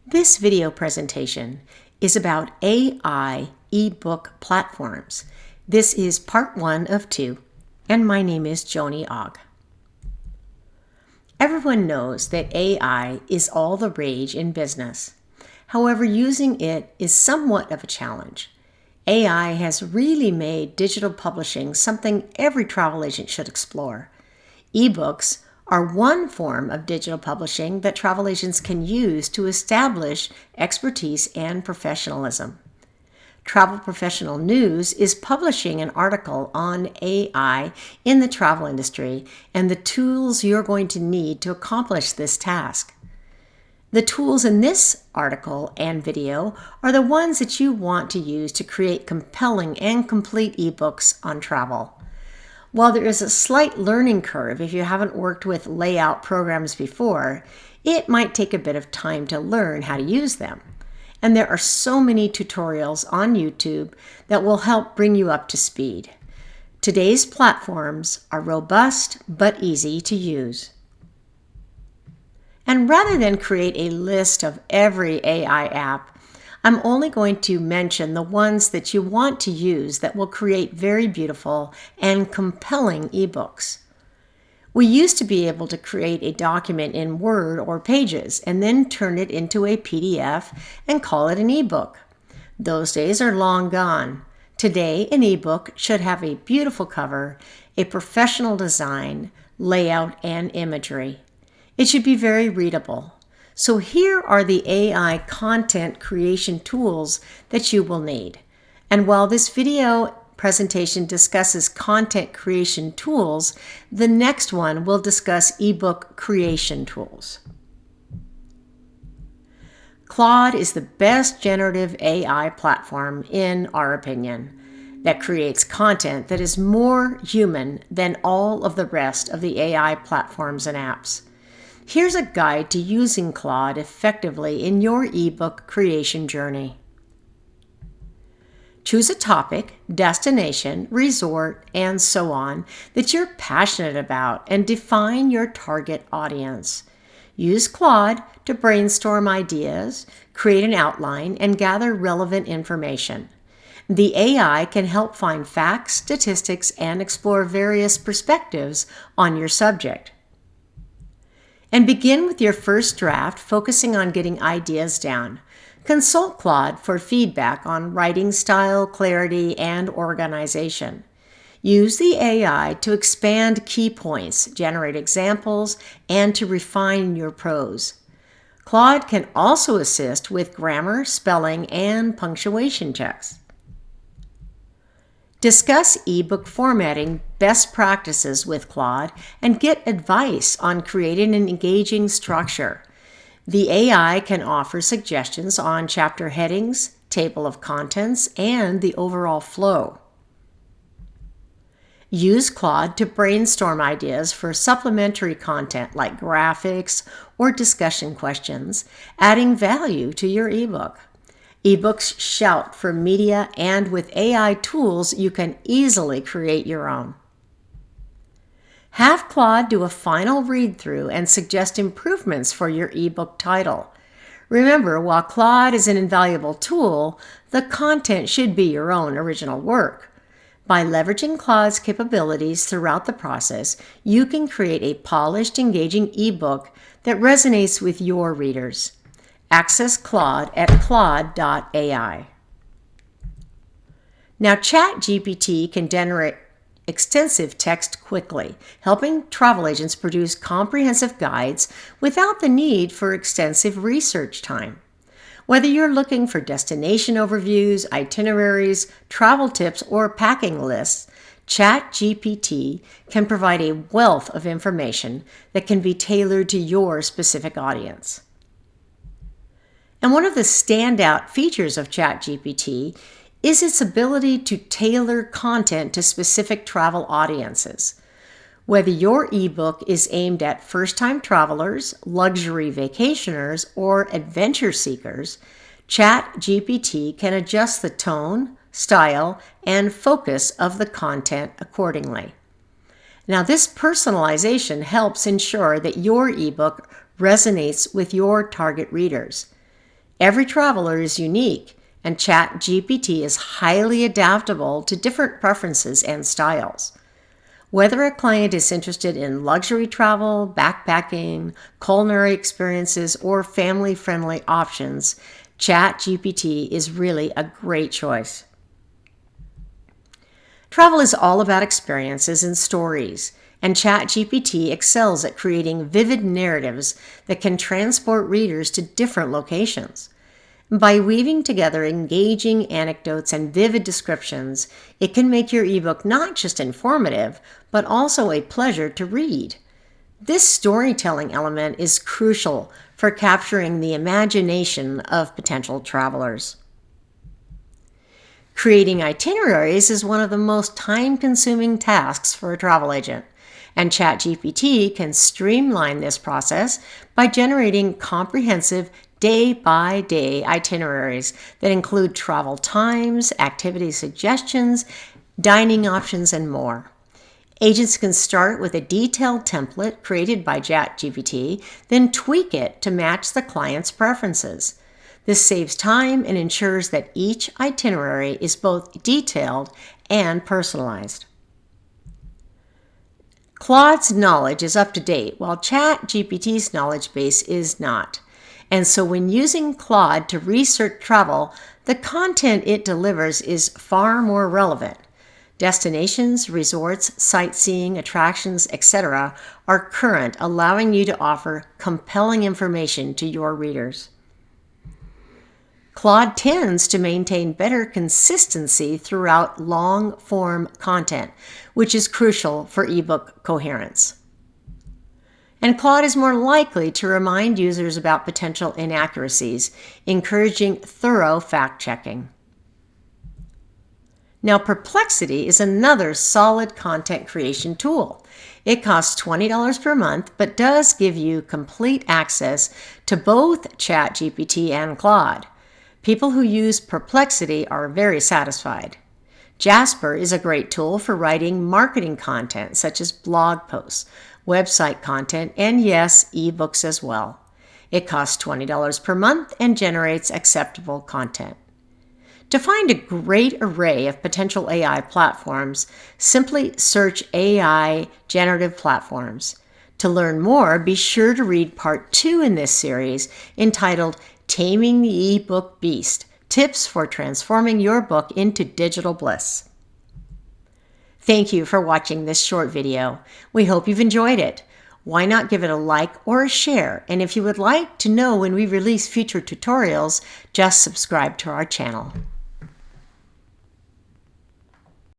This video presentation is about AI eBook platforms. This is part 1 of 2, and my name is Joni Ogg. Everyone knows that AI is all the rage in business. However, using it is somewhat of a challenge. AI has really made digital publishing something every travel agent should explore. eBooks are one form of digital publishing that travel agents can use to establish expertise and professionalism. Travel Professional News is publishing an article on AI in the travel industry and the tools you're going to need to accomplish this task. The tools in this article and video are the ones that you want to use to create compelling and complete ebooks on travel. While there is a slight learning curve if you haven't worked with layout programs before, it might take a bit of time to learn how to use them. And there are so many tutorials on YouTube that will help bring you up to speed. Today's platforms are robust but easy to use. And rather than create a list of every AI app, I'm only going to mention the ones that you want to use that will create very beautiful and compelling ebooks. We used to be able to create a document in Word or Pages and then turn it into a PDF and call it an ebook. Those days are long gone. Today, an ebook should have a beautiful cover, a professional design, layout, and imagery. It should be very readable. So here are the AI content creation tools that you will need. And while this video presentation discusses content creation tools, the next one will discuss ebook creation tools. Claude is the best generative AI platform, in our opinion, that creates content that is more human than all of the rest of the AI platforms and apps. Here's a guide to using Claude effectively in your ebook creation journey. Choose a topic, destination, resort, and so on that you're passionate about and define your target audience. Use Claude to brainstorm ideas, create an outline, and gather relevant information. The AI can help find facts, statistics, and explore various perspectives on your subject. And begin with your first draft, focusing on getting ideas down. Consult Claude for feedback on writing style, clarity, and organization. Use the AI to expand key points, generate examples, and to refine your prose. Claude can also assist with grammar, spelling, and punctuation checks. Discuss ebook formatting best practices with Claude and get advice on creating an engaging structure. The AI can offer suggestions on chapter headings, table of contents, and the overall flow. Use Claude to brainstorm ideas for supplementary content like graphics or discussion questions, adding value to your ebook. eBooks shout for media, and with AI tools, you can easily create your own. Have Claude do a final read-through and suggest improvements for your ebook title. Remember, while Claude is an invaluable tool, the content should be your own original work. By leveraging Claude's capabilities throughout the process, you can create a polished, engaging ebook that resonates with your readers. Access Claude at claude.ai. Now, ChatGPT can generate extensive text quickly, helping travel agents produce comprehensive guides without the need for extensive research time. Whether you're looking for destination overviews, itineraries, travel tips, or packing lists, ChatGPT can provide a wealth of information that can be tailored to your specific audience. And one of the standout features of ChatGPT is its ability to tailor content to specific travel audiences. Whether your ebook is aimed at first-time travelers, luxury vacationers, or adventure seekers, ChatGPT can adjust the tone, style, and focus of the content accordingly. Now, this personalization helps ensure that your ebook resonates with your target readers. Every traveler is unique, and ChatGPT is highly adaptable to different preferences and styles. Whether a client is interested in luxury travel, backpacking, culinary experiences, or family-friendly options, ChatGPT is really a great choice. Travel is all about experiences and stories, and ChatGPT excels at creating vivid narratives that can transport readers to different locations. By weaving together engaging anecdotes and vivid descriptions, it can make your ebook not just informative, but also a pleasure to read. This storytelling element is crucial for capturing the imagination of potential travelers. Creating itineraries is one of the most time-consuming tasks for a travel agent, and ChatGPT can streamline this process by generating comprehensive day-by-day itineraries that include travel times, activity suggestions, dining options, and more. Agents can start with a detailed template created by ChatGPT, then tweak it to match the client's preferences. This saves time and ensures that each itinerary is both detailed and personalized. Claude's knowledge is up to date, while ChatGPT's knowledge base is not. And so when using Claude to research travel, the content it delivers is far more relevant. Destinations, resorts, sightseeing, attractions, etc. are current, allowing you to offer compelling information to your readers. Claude tends to maintain better consistency throughout long-form content, which is crucial for ebook coherence. And Claude is more likely to remind users about potential inaccuracies, encouraging thorough fact-checking. Now, Perplexity is another solid content creation tool. It costs $20 per month, but does give you complete access to both ChatGPT and Claude. People who use Perplexity are very satisfied. Jasper is a great tool for writing marketing content such as blog posts, website content, and yes, ebooks as well. It costs $20 per month and generates acceptable content. To find a great array of potential AI platforms, simply search AI generative platforms. To learn more, be sure to read part 2 in this series entitled Taming the eBook Beast: Tips for Transforming Your Book into Digital Bliss. Thank you for watching this short video. We hope you've enjoyed it. Why not give it a like or a share? And if you would like to know when we release future tutorials, just subscribe to our channel.